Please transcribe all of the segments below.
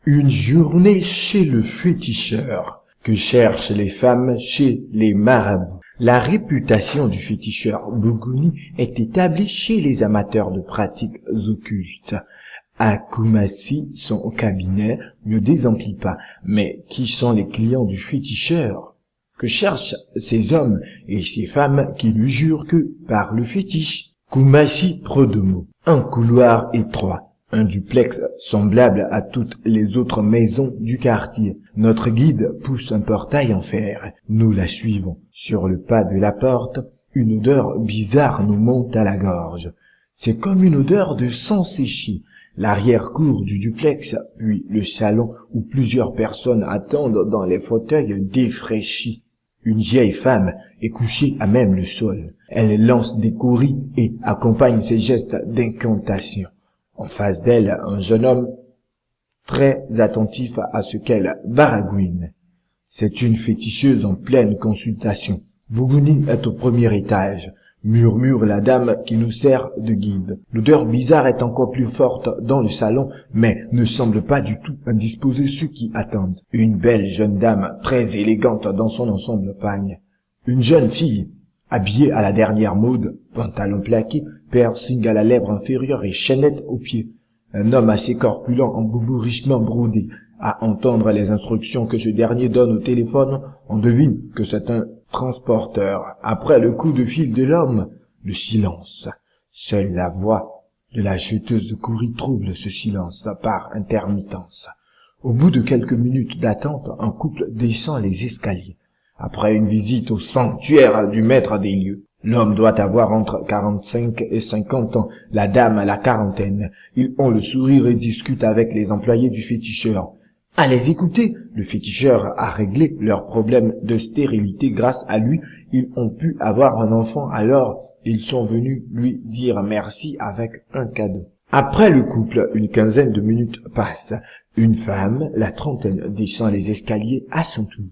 Une journée chez le féticheur que cherchent les femmes chez les marabouts. La réputation du féticheur Bougouni est établie chez les amateurs de pratiques occultes. À Koumassi, son cabinet ne désemplit pas. Mais qui sont les clients du féticheur? Que cherchent ces hommes et ces femmes qui ne jurent que par le fétiche? Koumassi Prodomo. Un couloir étroit. Un duplex semblable à toutes les autres maisons du quartier. Notre guide pousse un portail en fer. Nous la suivons. Sur le pas de la porte, une odeur bizarre nous monte à la gorge. C'est comme une odeur de sang séché. L'arrière-cour du duplex, puis le salon où plusieurs personnes attendent dans les fauteuils défraîchis. Une vieille femme est couchée à même le sol. Elle lance des courris et accompagne ses gestes d'incantation. En face d'elle, un jeune homme très attentif à ce qu'elle baragouine. C'est une féticheuse en pleine consultation. Bougouni est au premier étage, murmure la dame qui nous sert de guide. L'odeur bizarre est encore plus forte dans le salon, mais ne semble pas du tout indisposer ceux qui attendent. Une belle jeune dame, très élégante dans son ensemble pagne. Une jeune fille, habillée à la dernière mode, pantalon plaqué, piercing à la lèvre inférieure et chaînette aux pieds. Un homme assez corpulent en boubou richement brodé. À entendre les instructions que ce dernier donne au téléphone, on devine que c'est un transporteur. Après le coup de fil de l'homme, le silence. Seule la voix de la jeteuse de courrier trouble ce silence par intermittence. Au bout de quelques minutes d'attente, un couple descend les escaliers. Après une visite au sanctuaire du maître des lieux. L'homme doit avoir entre 45 et 50 ans, la dame à la quarantaine. Ils ont le sourire et discutent avec les employés du féticheur. À les écouter, le féticheur a réglé leurs problèmes de stérilité. Grâce à lui, ils ont pu avoir un enfant, alors ils sont venus lui dire merci avec un cadeau. Après le couple, une quinzaine de minutes passent. Une femme, la trentaine, descend les escaliers à son tour.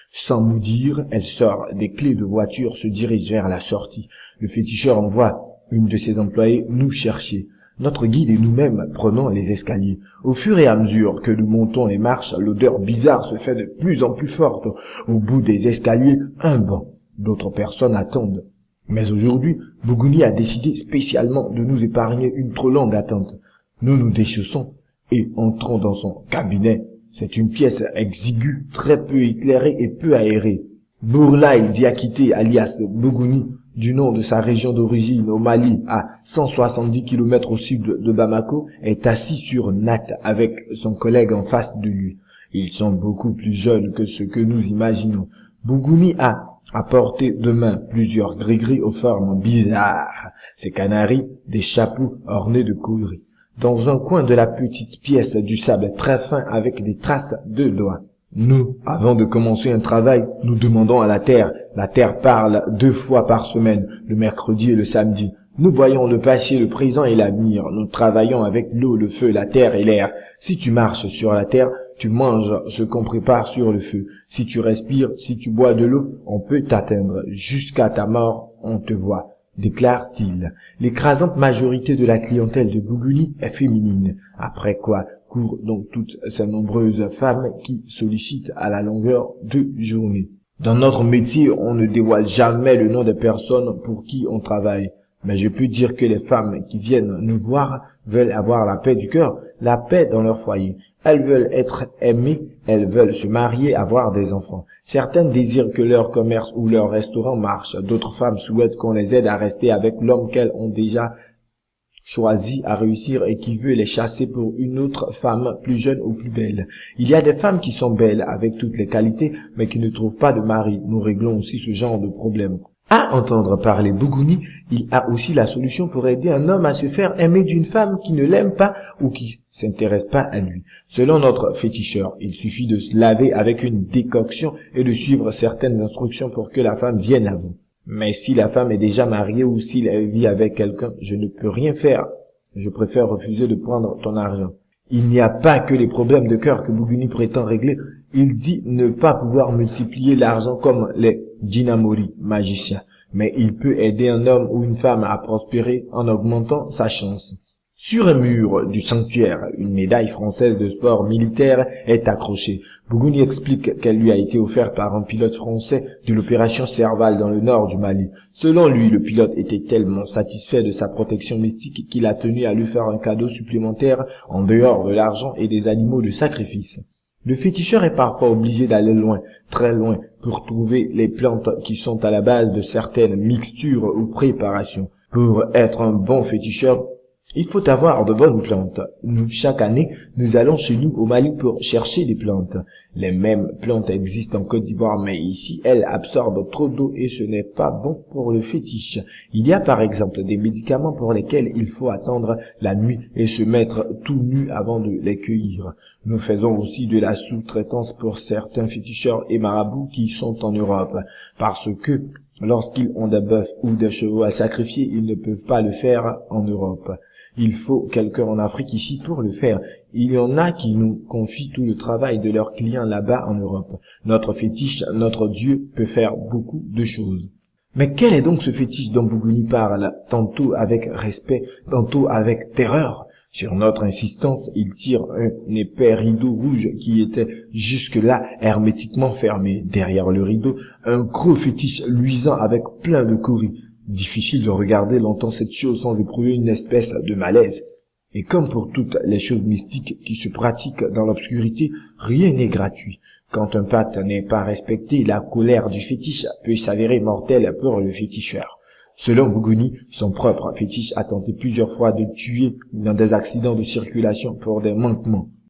Sans mot dire, elle sort des clés de voiture, se dirige vers la sortie. Le féticheur envoie une de ses employées nous chercher. Notre guide et nous-mêmes prenons les escaliers. Au fur et à mesure que nous montons les marches, l'odeur bizarre se fait de plus en plus forte. Au bout des escaliers, un banc. D'autres personnes attendent. Mais aujourd'hui, Bougouni a décidé spécialement de nous épargner une trop longue attente. Nous nous déchaussons et entrons dans son cabinet. C'est une pièce exiguë, très peu éclairée et peu aérée. Bourlaï Diakité, alias Bougouni, du nom de sa région d'origine au Mali, à 170 km au sud de Bamako, est assis sur une natte avec son collègue en face de lui. Ils sont beaucoup plus jeunes que ce que nous imaginons. Bougouni a à portée de main plusieurs gris-gris aux formes bizarres. Ces canaris, des chapeaux ornés de courriers. Dans un coin de la petite pièce, du sable très fin avec des traces de doigts. Nous, avant de commencer un travail, nous demandons à la Terre. La Terre parle 2 fois par semaine, le mercredi et le samedi. Nous voyons le passé, le présent et l'avenir. Nous travaillons avec l'eau, le feu, la terre et l'air. Si tu marches sur la terre, tu manges ce qu'on prépare sur le feu. Si tu respires, si tu bois de l'eau, on peut t'atteindre. Jusqu'à ta mort, on te voit, déclare-t-il. L'écrasante majorité de la clientèle de Bougouni est féminine. Après quoi courent donc toutes ces nombreuses femmes qui sollicitent à la longueur de journée. Dans notre métier, on ne dévoile jamais le nom des personnes pour qui on travaille. Mais je peux dire que les femmes qui viennent nous voir veulent avoir la paix du cœur, la paix dans leur foyer. Elles veulent être aimées, elles veulent se marier, avoir des enfants. Certaines désirent que leur commerce ou leur restaurant marche. D'autres femmes souhaitent qu'on les aide à rester avec l'homme qu'elles ont déjà choisi à réussir et qui veut les chasser pour une autre femme plus jeune ou plus belle. Il y a des femmes qui sont belles avec toutes les qualités mais qui ne trouvent pas de mari. Nous réglons aussi ce genre de problème. À entendre parler Bougouni, il a aussi la solution pour aider un homme à se faire aimer d'une femme qui ne l'aime pas ou qui s'intéresse pas à lui. Selon notre féticheur, il suffit de se laver avec une décoction et de suivre certaines instructions pour que la femme vienne à vous. Mais si la femme est déjà mariée ou s'il vit avec quelqu'un, je ne peux rien faire. Je préfère refuser de prendre ton argent. Il n'y a pas que les problèmes de cœur que Bougouni prétend régler. Il dit ne pas pouvoir multiplier l'argent comme les Jinamori, magiciens. Mais il peut aider un homme ou une femme à prospérer en augmentant sa chance. Sur un mur du sanctuaire, une médaille française de sport militaire est accrochée. Bougouni explique qu'elle lui a été offerte par un pilote français de l'opération Serval dans le nord du Mali. Selon lui, le pilote était tellement satisfait de sa protection mystique qu'il a tenu à lui faire un cadeau supplémentaire en dehors de l'argent et des animaux de sacrifice. Le féticheur est parfois obligé d'aller loin, très loin, pour trouver les plantes qui sont à la base de certaines mixtures ou préparations. Pour être un bon féticheur, il faut avoir de bonnes plantes. Nous, chaque année, nous allons chez nous au Mali pour chercher des plantes. Les mêmes plantes existent en Côte d'Ivoire, mais ici, elles absorbent trop d'eau et ce n'est pas bon pour le fétiche. Il y a par exemple des médicaments pour lesquels il faut attendre la nuit et se mettre tout nu avant de les cueillir. Nous faisons aussi de la sous-traitance pour certains féticheurs et marabouts qui sont en Europe, parce que lorsqu'ils ont des bœufs ou des chevaux à sacrifier, ils ne peuvent pas le faire en Europe. Il faut quelqu'un en Afrique ici pour le faire. Il y en a qui nous confient tout le travail de leurs clients là-bas en Europe. Notre fétiche, notre Dieu, peut faire beaucoup de choses. Mais quel est donc ce fétiche dont Bougouni parle, tantôt avec respect, tantôt avec terreur? Sur notre insistance, il tire un épais rideau rouge qui était jusque-là hermétiquement fermé. Derrière le rideau, un gros fétiche luisant avec plein de coris. Difficile de regarder longtemps cette chose sans éprouver une espèce de malaise. Et comme pour toutes les choses mystiques qui se pratiquent dans l'obscurité, rien n'est gratuit. Quand un pacte n'est pas respecté, la colère du fétiche peut s'avérer mortelle pour le féticheur. Selon Bougouni, son propre fétiche a tenté plusieurs fois de tuer dans des accidents de circulation pour des manquements.